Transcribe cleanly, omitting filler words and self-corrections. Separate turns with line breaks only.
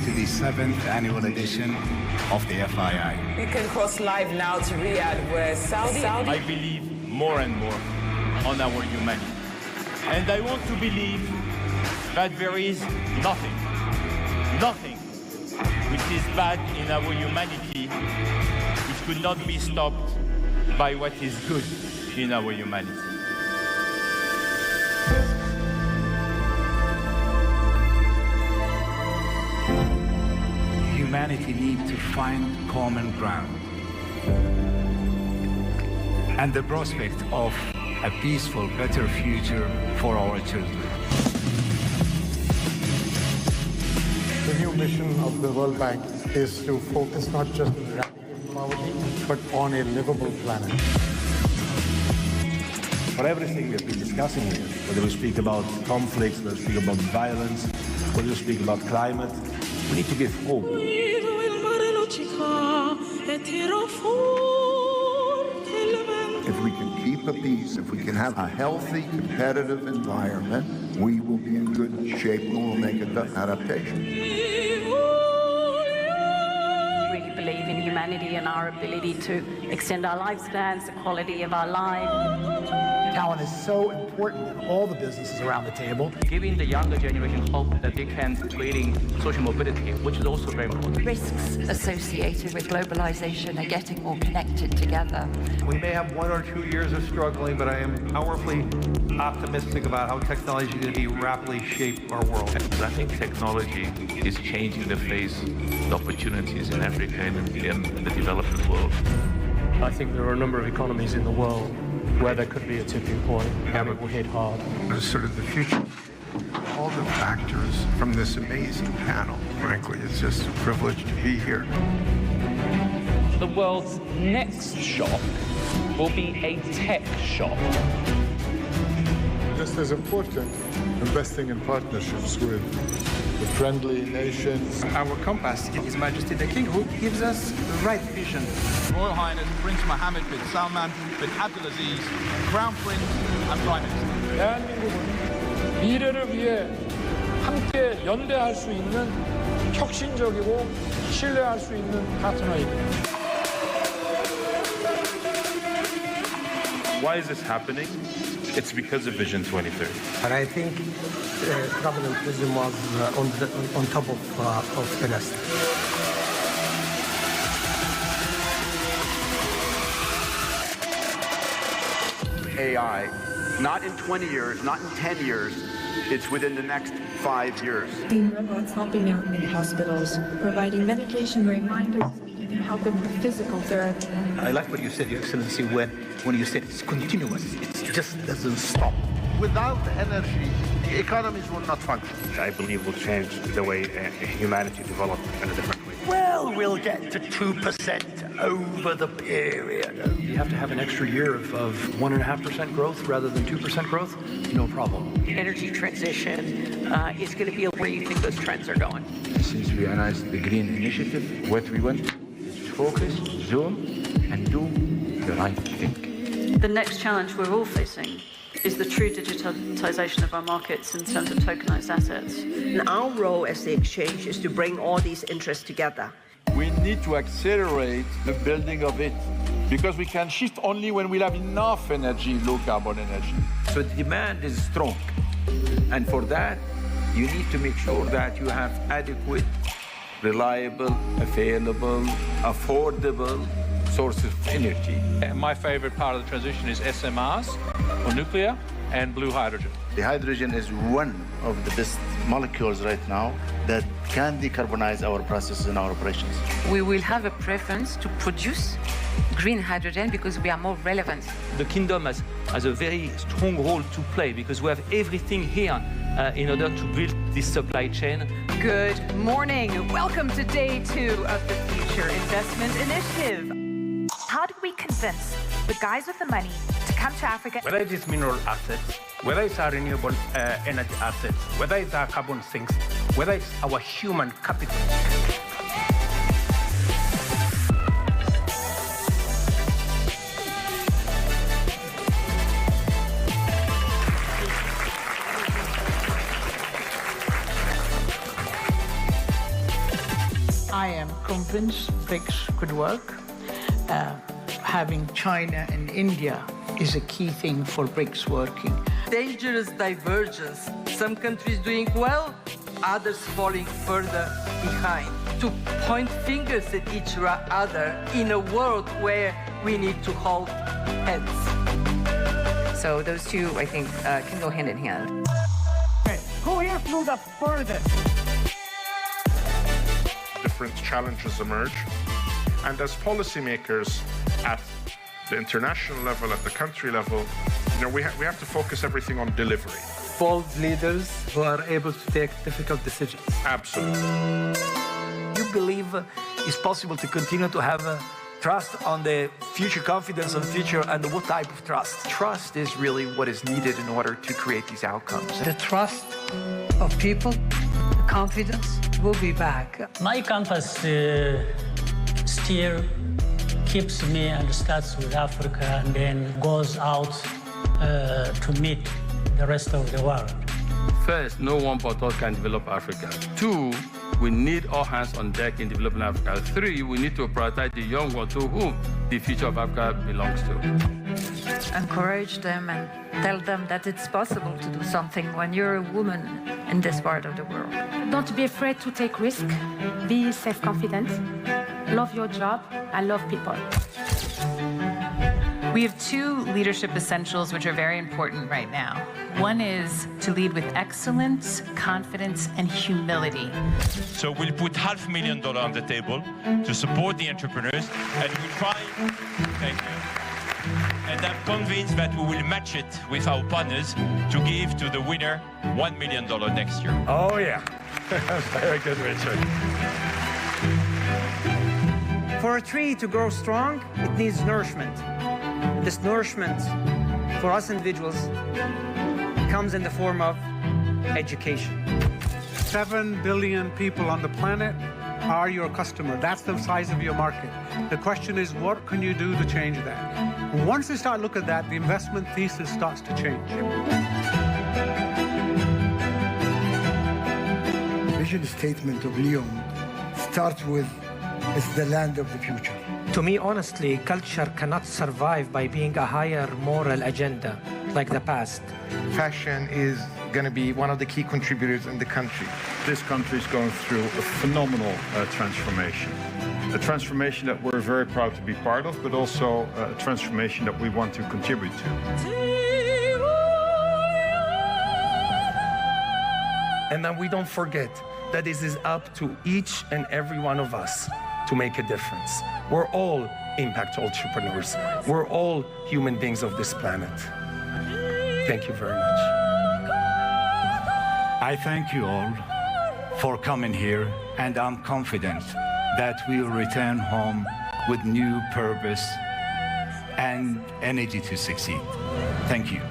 to the 7th annual edition of the FII.
You can cross live now to Riyadh, where Saudi.
I believe more and more on our humanity. And I want to believe that there is nothing which is bad in our humanity which could not be stopped by what is good in our humanity.
Humanity needs to find common ground and the prospect of a peaceful, better future for our children.
The new mission of the World Bank is to focus not just on eradicating poverty, but on a livable planet.
For everything we've been discussing here, whether we speak about conflicts, whether we speak about violence, whether we speak about climate, we need to give hope.
If we can keep a peace, if we can have a healthy, competitive environment, we will be in good shape and we'll make an adaptation.
We believe in humanity and our ability to extend our lifespans, the quality of our lives.
Talent is so important in all the businesses around the table.
Giving the younger generation hope that they can creating social mobility, which is also very important.
Risks associated with globalization are getting more connected together.
We may have 1 or 2 years of struggling, but I am powerfully optimistic about how technology is going to be rapidly shape our world.
I think technology is changing the face of opportunities in Africa and in the developing world.
I think there are a number of economies in the world where there could be a tipping point and it will hit hard.
It's sort of the future. All the factors from this amazing panel, frankly, it's just a privilege to be here.
The world's next shock will be a tech shock.
Just as important, investing in partnerships with the friendly nations.
Our compass is His Majesty the King, who gives us the right vision.
Royal Highness Prince Mohammed bin Salman bin Abdulaziz, Crown Prince and Prime Minister.
대한민국은 미래를 위해 함께 연대할 수 있는 혁신적이고 신뢰할 수 있는 파트너입니다.
Why is this happening? It's because of Vision 2030.
But I think travel and tourism was on top of the list.
AI, not in 20 years, not in 10 years, it's within the next 5 years.
Seeing robots helping out in hospitals, providing medication reminders, help them with physical therapy.
I like what you said, Your Excellency, when you said it's continuous, it just doesn't stop.
Without energy, the economies will not function.
I believe will change the way humanity develops in a different way.
Well, we'll get to 2% over the period. You have to have an extra year of 1.5% growth rather than 2% growth? No problem.
Energy transition is going to be where you think those trends are going.
Since we announced the Green Initiative, what we want is focus, zoom, and do the right thing.
The next challenge we're all facing is the true digitization of our markets in terms of tokenized assets.
And our role as the exchange is to bring all these interests together.
We need to accelerate the building of it because we can shift only when we have enough energy, low carbon energy.
So the demand is strong. And for that, you need to make sure that you have adequate, reliable, available, affordable sources of energy.
My favorite part of the transition is SMRs, or nuclear, and blue hydrogen.
The hydrogen is one of the best molecules right now that can decarbonize our processes and our operations.
We will have a preference to produce green hydrogen because we are more relevant.
The kingdom has a very strong role to play because we have everything here in order to build this supply chain.
Good morning. Welcome to day 2 of the Future Investment Initiative.
How do we convince the guys with the money to come to Africa?
Whether it is mineral assets, whether it's our renewable energy assets, whether it's our carbon sinks, whether it's our human capital.
I am convinced BRICS could work. Having China and India is a key thing for BRICS working.
Dangerous divergence. Some countries doing well, others falling further behind. To point fingers at each other in a world where we need to hold heads.
So those two, I think, can go hand in hand.
Okay. Who here flew the furthest?
Different challenges emerge, and as policymakers at the international level, at the country level, we have to focus everything on delivery.
Bold leaders who are able to take difficult decisions.
Absolutely.
You believe it's possible to continue to have trust on the future, confidence on the future, and what type of trust?
Trust is really what is needed in order to create these outcomes.
The trust of people, confidence will be back.
My compass still keeps me and starts with Africa and then goes out to meet the rest of the world.
First, no one but us can develop Africa. 2, we need all hands on deck in developing Africa. 3, we need to prioritize the young ones to whom the future of Africa belongs to.
Encourage them and tell them that it's possible to do something when you're a woman in this part of the world.
Don't be afraid to take risks. Be self-confident. Love your job and love people.
We have two leadership essentials which are very important right now. One is to lead with excellence, confidence, and humility.
So we'll put $500,000 on the table to support the entrepreneurs, and we'll try. Thank you. And I'm convinced that we will match it with our partners to give to the winner $1 million next year.
Oh, yeah. Very good, Richard.
For a tree to grow strong, it needs nourishment. This nourishment for us individuals comes in the form of education.
7 billion people on the planet are your customer. That's the size of your market. The question is, what can you do to change that? And once you start looking at that, the investment thesis starts to change.
The vision statement of Lyon starts with, it's the land of the future.
To me, honestly, culture cannot survive by being a higher moral agenda like the past.
Fashion is going to be one of the key contributors in the country.
This country is going through a phenomenal transformation. A transformation that we're very proud to be part of, but also a transformation that we want to contribute to.
And then we don't forget that this is up to each and every one of us to make a difference. We're all impact entrepreneurs. We're all human beings of this planet. Thank you very much.
I thank you all for coming here, and I'm confident that we will return home with new purpose and energy to succeed. Thank you.